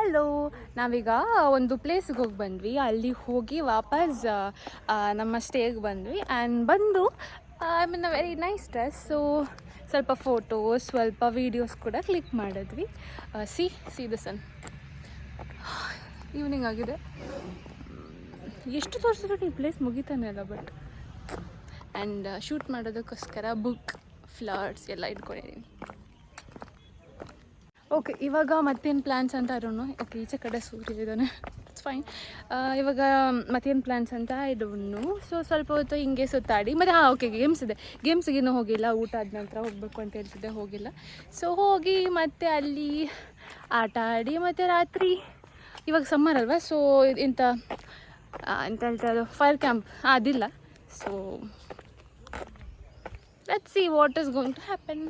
Hello, ನಾವೀಗ ಒಂದು ಪ್ಲೇಸ್ಗೆ ಹೋಗಿ ಬಂದ್ವಿ. ಅಲ್ಲಿ ಹೋಗಿ ವಾಪಸ್ ನಮ್ಮ ಸ್ಟೇಗೆ ಬಂದ್ವಿ. ಆ್ಯಂಡ್ ಬಂದು I mean a very nice dress. So ಸ್ವಲ್ಪ ಫೋಟೋಸ್, ಸ್ವಲ್ಪ ವೀಡಿಯೋಸ್ ಕೂಡ ಕ್ಲಿಕ್ ಮಾಡಿದ್ವಿ. See the sun. ಈವ್ನಿಂಗ್ ಆಗಿದೆ. ಎಷ್ಟು ತೋರಿಸಿದ್ರು ಈ ಪ್ಲೇಸ್ ಮುಗಿತಾನೆ ಅಲ್ಲ. ಬಟ್ ಆ್ಯಂಡ್ ಶೂಟ್ ಮಾಡೋದಕ್ಕೋಸ್ಕರ ಬುಕ್, ಫ್ಲವರ್ಸ್ ಎಲ್ಲ ಇಟ್ಕೊಂಡಿದ್ದೀನಿ. ಓಕೆ, ಇವಾಗ ಮತ್ತೇನು ಪ್ಲ್ಯಾನ್ಸ್ ಅಂತ ಇರೋನು. ಓಕೆ, ಈಚೆ ಕಡೆ ಸೂರ್ಯ ಇದ್ದಾನೆ, ಇಟ್ಸ್ ಫೈನ್. ಇವಾಗ ಮತ್ತೇನು ಪ್ಲ್ಯಾನ್ಸ್ ಅಂತ ಇಡೋನು. ಸೊ ಸ್ವಲ್ಪ ಹೊತ್ತು ಹಿಂಗೆ ಸುತ್ತಾಡಿ ಮತ್ತು ಓಕೆ, ಗೇಮ್ಸ್ ಇದೆ. ಗೇಮ್ಸ್ಗಿನ್ನೂ ಹೋಗಿಲ್ಲ. ಊಟ ಆದ ನಂತರ ಹೋಗಬೇಕು ಅಂತ ಹೇಳ್ತಿದ್ದೆ, ಹೋಗಿಲ್ಲ. ಸೊ ಹೋಗಿ ಮತ್ತೆ ಅಲ್ಲಿ ಆಟ ಆಡಿ ಮತ್ತು ರಾತ್ರಿ, ಇವಾಗ ಸಮ್ಮರ್ ಅಲ್ವಾ, ಸೊ ಎಂತ ಹೇಳ್ತಾರೆ, ಫೈರ್ ಕ್ಯಾಂಪ್ ಅದಿಲ್ಲ. So let's see what is going to happen.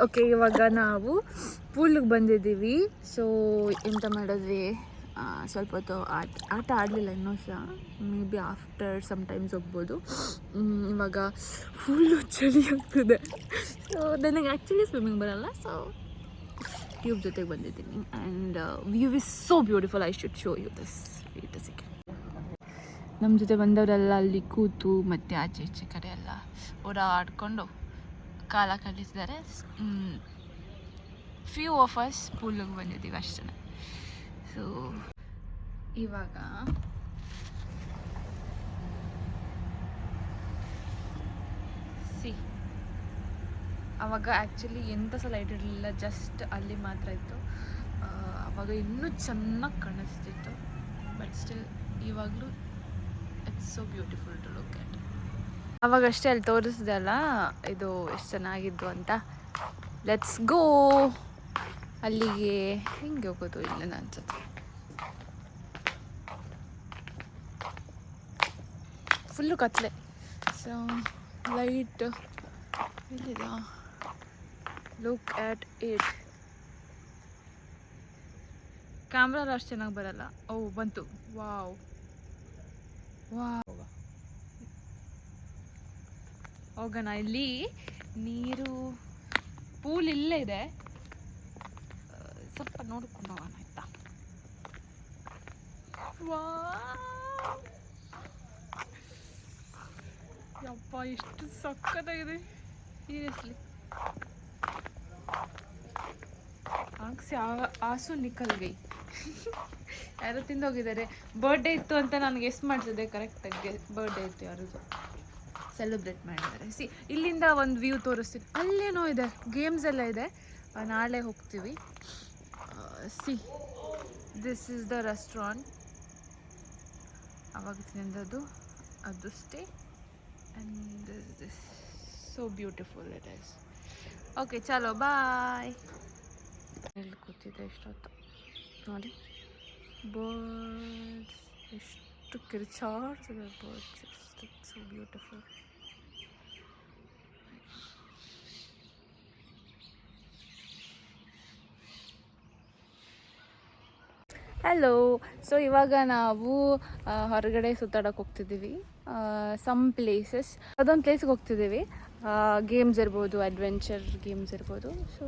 Okay, ಇವಾಗ ನಾವು ಪೂಲಿಗೆ ಬಂದಿದ್ದೀವಿ. ಸೊ ಎಂತ ಮಾಡಿದ್ವಿ, ಸ್ವಲ್ಪ ಹೊತ್ತು ಆಟ ಆಡಲಿಲ್ಲ ಇನ್ನೂ ಸಹ. ಮೇ ಬಿ ಆಫ್ಟರ್ ಸಮ್ಟೈಮ್ಸ್ ಹೋಗ್ಬೋದು. ಇವಾಗ ಫುಲ್ಲು ಚಳಿ ಆಗ್ತದೆ. ಸೊ ನನಗೆ ಆ್ಯಕ್ಚುಲಿ ಸ್ವಿಮ್ಮಿಂಗ್ ಬರಲ್ಲ. ಸೊ ಟ್ಯೂಬ್ ಜೊತೆಗೆ ಬಂದಿದ್ದೀನಿ. And view is so beautiful. I should show you this. Wait a second. ನಮ್ಮ ಜೊತೆ ಬಂದವರೆಲ್ಲ ಅಲ್ಲಿ ಕೂತು ಮತ್ತು ಆಚೆ ಈಚೆ ಕಡೆ ಎಲ್ಲ ಓಡಾಡ್ಕೊಂಡು ಕಾಲ ಕಳೀತಿದ್ದಾರೆ. ಫ್ಯೂ ಆಫ್ ಅಸ್ ಪೂಲಿಗೆ ಬಂದಿದ್ದೀವಿ ಅಷ್ಟೇ. ಸೊ ಇವಾಗ ಅವಾಗ ಆ್ಯಕ್ಚುಲಿ ಎಂಥ ಸಹ ಲೈಟ್ ಇರಲಿಲ್ಲ, ಜಸ್ಟ್ ಅಲ್ಲಿ ಮಾತ್ರ ಇತ್ತು. ಅವಾಗ ಇನ್ನೂ ಚೆನ್ನಾಗಿ ಕಾಣಿಸ್ತಿತ್ತು. ಬಟ್ ಸ್ಟಿಲ್ ಇವಾಗಲೂ it's so beautiful to look at. ಅವಾಗಷ್ಟೇ ಅಲ್ಲಿ ತೋರಿಸಿದೆ ಅಲ್ಲ, ಇದು ಎಷ್ಟು ಚೆನ್ನಾಗಿದ್ದು ಅಂತ. Let's go. ಅಲ್ಲಿಗೆ ಹಿಂಗೆ ಹೋಗೋದು ಇಲ್ಲ ಅನ್ಸುತ್ತೆ. ಫುಲ್ಲು ಕತ್ಲೆ. ಸೊ ಲೈಟ್ ಇಲ್ಲಿದ. Look at it. ಕ್ಯಾಮ್ರಾ ಅಷ್ಟು ಚೆನ್ನಾಗಿ ಬರಲ್ಲ. ಓ, ಬಂತು. Wow wow. ಹೋಗೋಣ. ಇಲ್ಲಿ ನೀರು ಪೂಲ್ ಇಲ್ಲೇ ಇದೆ. ಸ್ವಲ್ಪ ನೋಡ್ಕೊಂಡು ಹೋಗೋಣ ಆಯ್ತಾ. ಯಪ್ಪ, ಎಷ್ಟು ಸಕ್ಕತ್ತಾಗಿದೆ ಸೀರಿಯಸ್ಲಿ. ಆಂಕ್ಸಿ ಆಸು ನಿಕಲ್ ಗೈ. ಯಾರೋ ತಿಂದೋಗಿದ್ದಾರೆ. ಬರ್ಡೇ ಇತ್ತು ಅಂತ ನನಗೆ ಎಷ್ಟು ಮಾಡ್ತಿದ್ದೆ ಕರೆಕ್ಟಾಗಿ. ಬರ್ಡೇ ಇತ್ತು ಯಾರದು, ಸೆಲೆಬ್ರೇಟ್ ಮಾಡಿದ್ದಾರೆ. ಇಲ್ಲಿಂದ ಒಂದು ವ್ಯೂ ತೋರಿಸ್ತೀನಿ. ಅಲ್ಲೇನೋ ಇದೆ, ಗೇಮ್ಸ್ ಎಲ್ಲ ಇದೆ. ನಾಳೆ ಹೋಗ್ತೀವಿ. This is the restaurant. ಅವಾಗ ತಿಂದದ್ದು ಅದು stay. And this so beautiful it is. Okay, ಚಲೋ ಬಾಯ್. ಎಲ್ಲಿ ಕೂತಿದೆ ಇಷ್ಟೊತ್ತು ನೋಡಿ. ಬರ್ಡ್ಸ್ ಎಷ್ಟು ಕಿರ್ಚಾಡ್ತಿದೆ. Birds so beautiful. Hello. So ಇವಾಗ ನಾವು ಹೊರಗಡೆ ಸುತ್ತಾಡೋಕೆ ಹೋಗ್ತಿದ್ದೀವಿ. ಸಮ್ ಪ್ಲೇಸಸ್, ಅದೊಂದು ಪ್ಲೇಸ್ಗೆ ಹೋಗ್ತಿದ್ದೀವಿ. ಗೇಮ್ಸ್ ಇರ್ಬೋದು, ಅಡ್ವೆಂಚರ್ ಗೇಮ್ಸ್ ಇರ್ಬೋದು. So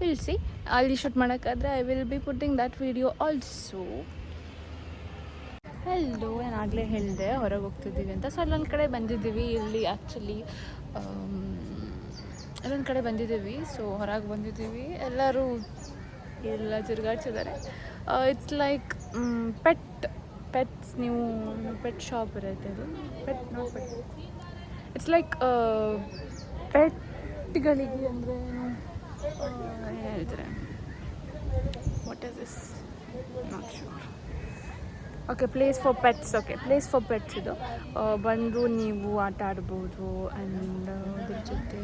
will see. ಅಲ್ಲಿ ಶೂಟ್ ಮಾಡೋಕ್ಕಾದ್ರೆ I will be putting that video also. Hello, ನಾನು ಆಗಲೇ ಹೇಳಿದೆ ಹೊರಗೆ ಹೋಗ್ತಿದ್ದೀವಿ ಅಂತ. ಸೊ ಅಲ್ಲೊಂದು ಕಡೆ ಬಂದಿದ್ದೀವಿ. ಇಲ್ಲಿ ಆ್ಯಕ್ಚುಲಿ ಅಲ್ಲೊಂದು ಕಡೆ ಬಂದಿದ್ದೀವಿ. ಸೊ ಹೊರಗೆ ಬಂದಿದ್ದೀವಿ. ಎಲ್ಲರೂ ಎಲ್ಲ ತಿರುಗಾಡ್ಸಿದ್ದಾರೆ. It's like pets. ನೀವು ಪೆಟ್ ಶಾಪ್ ಇರುತ್ತೆ. ಅದು ಪೆಟ್ ಇಟ್ಸ್ ಲೈಕ್ ಪೆಟ್ಗಳಿಗೆ ಅಂದರೆ ಏನು ಹೇಳ್ತಾರೆ, what is this, not sure. Okay, place for pets. Okay, place for pets ಇದು. ಬಂದು ನೀವು ಆಟ ಆಡ್ಬೋದು. ಆ್ಯಂಡ್ ಅದ್ರ ಜೊತೆ